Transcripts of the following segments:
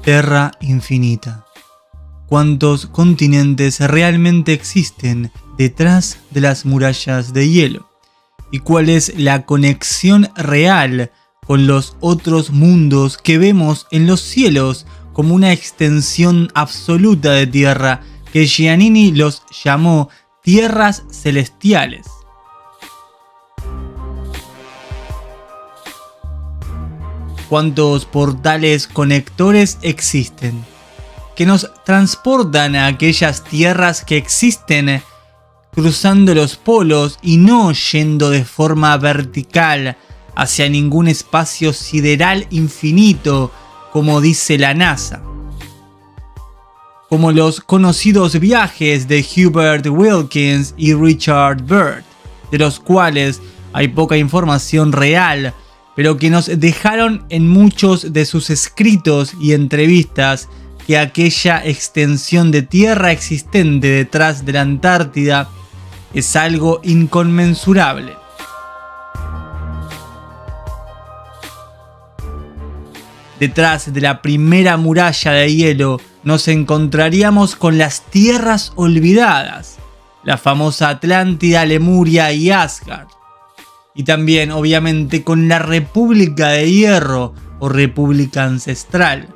Terra infinita. ¿Cuántos continentes realmente existen detrás de las murallas de hielo? ¿Y cuál es la conexión real con los otros mundos que vemos en los cielos como una extensión absoluta de Tierra, que Giannini los llamó tierras celestiales? ¿Cuántos portales conectores existen que nos transportan a aquellas tierras que existen cruzando los polos y no yendo de forma vertical hacia ningún espacio sideral infinito, como dice la NASA? Como los conocidos viajes de Hubert Wilkins y Richard Byrd, de los cuales hay poca información real, pero que nos dejaron en muchos de sus escritos y entrevistas que aquella extensión de tierra existente detrás de la Antártida es algo inconmensurable. Detrás de la primera muralla de hielo nos encontraríamos con las tierras olvidadas, la famosa Atlántida, Lemuria y Asgard. Y también, obviamente, con la República de Hierro o República Ancestral.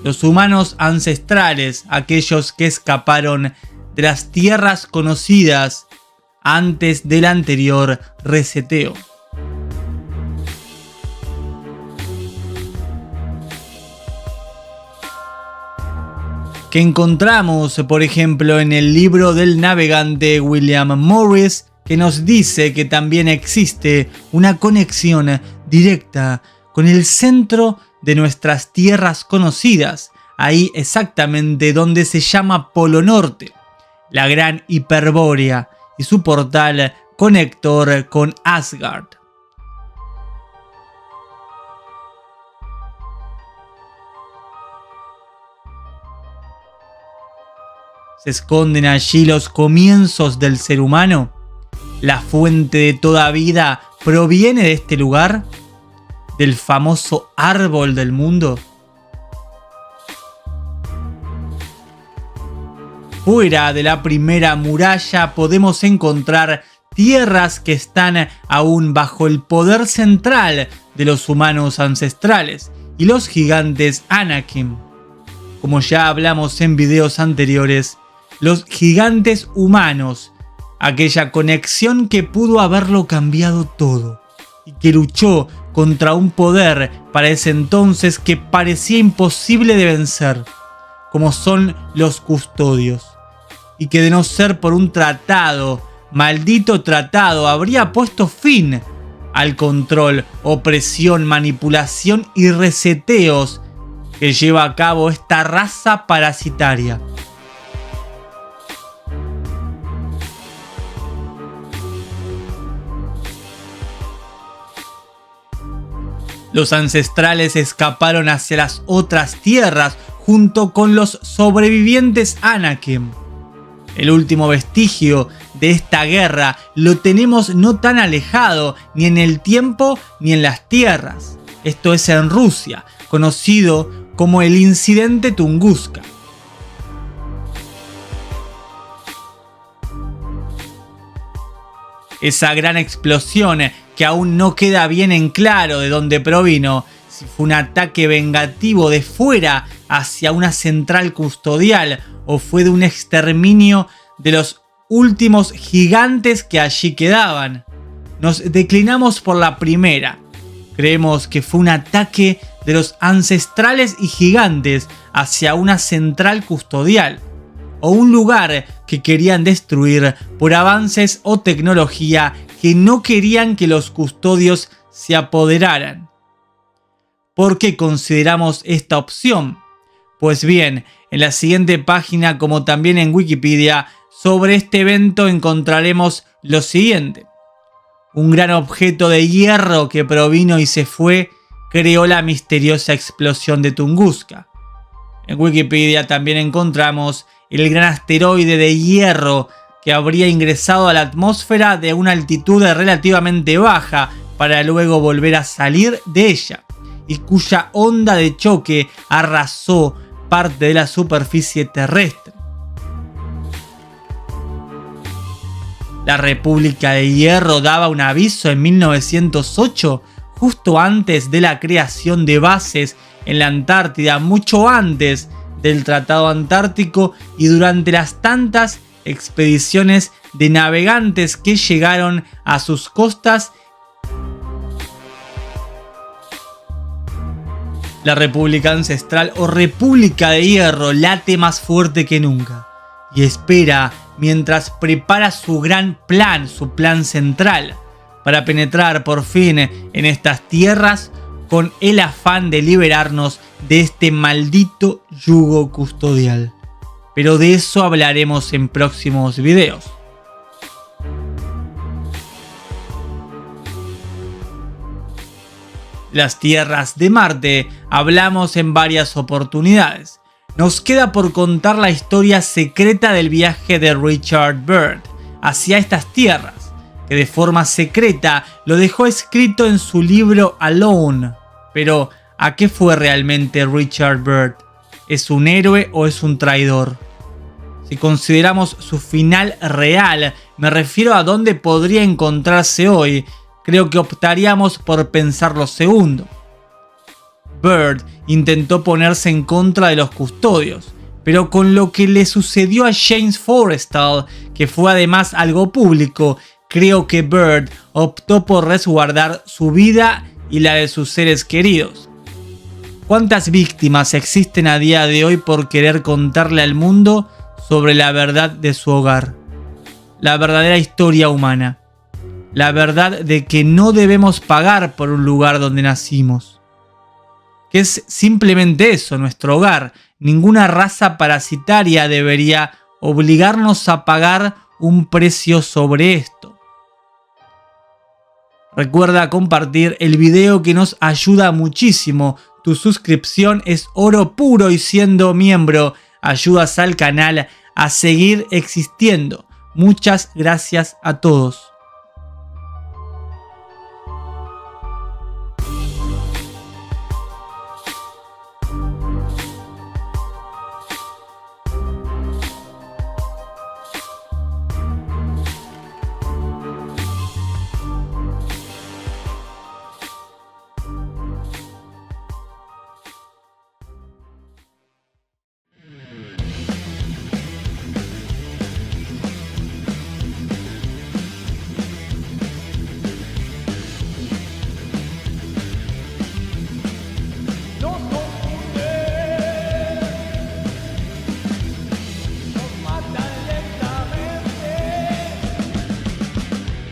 Los humanos ancestrales, aquellos que escaparon de las tierras conocidas antes del anterior reseteo. Que encontramos, por ejemplo, en el libro del navegante William Morris, que nos dice que también existe una conexión directa con el centro de nuestras tierras conocidas, ahí exactamente donde se llama Polo Norte, la Gran Hiperbórea y su portal conector con Asgard. ¿Se esconden allí los comienzos del ser humano? ¿La fuente de toda vida proviene de este lugar? ¿Del famoso árbol del mundo? Fuera de la primera muralla podemos encontrar tierras que están aún bajo el poder central de los humanos ancestrales y los gigantes Anakim. Como ya hablamos en videos anteriores, los gigantes humanos, aquella conexión que pudo haberlo cambiado todo y que luchó contra un poder para ese entonces que parecía imposible de vencer, como son los custodios, y que de no ser por un tratado, maldito tratado, habría puesto fin al control, opresión, manipulación y reseteos que lleva a cabo esta raza parasitaria. Los ancestrales escaparon hacia las otras tierras junto con los sobrevivientes Anakim. El último vestigio de esta guerra lo tenemos no tan alejado ni en el tiempo ni en las tierras. Esto es en Rusia, conocido como el incidente Tunguska. Esa gran explosión que aún no queda bien en claro de dónde provino, si fue un ataque vengativo de fuera hacia una central custodial o fue de un exterminio de los últimos gigantes que allí quedaban. Nos declinamos por la primera. Creemos que fue un ataque de de los ancestrales y gigantes hacia una central custodial, o un lugar que querían destruir por avances o tecnología que no querían que los custodios se apoderaran. ¿Por qué consideramos esta opción? Pues bien, en la siguiente página, como también en Wikipedia, sobre este evento encontraremos lo siguiente. Un gran objeto de hierro que provino y se fue creó la misteriosa explosión de Tunguska. En Wikipedia también encontramos el gran asteroide de hierro que habría ingresado a la atmósfera de una altitud relativamente baja para luego volver a salir de ella, y cuya onda de choque arrasó parte de la superficie terrestre. La República de Hierro daba un aviso en 1908, justo antes de la creación de bases en la Antártida, mucho antes del Tratado Antártico y durante las tantas expediciones de navegantes que llegaron a sus costas. La República Ancestral o República de Hierro late más fuerte que nunca y espera mientras prepara su gran plan, su plan central, para penetrar por fin en estas tierras con el afán de liberarnos de este maldito yugo custodial. Pero de eso hablaremos en próximos videos. Las tierras de Marte hablamos en varias oportunidades. Nos queda por contar la historia secreta del viaje de Richard Byrd hacia estas tierras, que de forma secreta lo dejó escrito en su libro Alone. Pero, ¿a qué fue realmente Richard Byrd? ¿Es un héroe o es un traidor? Si consideramos su final real, me refiero a dónde podría encontrarse hoy, creo que optaríamos por pensar lo segundo. Byrd intentó ponerse en contra de los custodios, pero con lo que le sucedió a James Forrestal, que fue además algo público, creo que Byrd optó por resguardar su vida y la de sus seres queridos. ¿Cuántas víctimas existen a día de hoy por querer contarle al mundo sobre la verdad de su hogar? La verdadera historia humana. La verdad de que no debemos pagar por un lugar donde nacimos. Que es simplemente eso, nuestro hogar. Ninguna raza parasitaria debería obligarnos a pagar un precio sobre esto. Recuerda compartir el video, que nos ayuda muchísimo. Tu suscripción es oro puro y siendo miembro ayudas al canal a seguir existiendo. Muchas gracias a todos.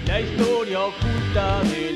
La historia oculta de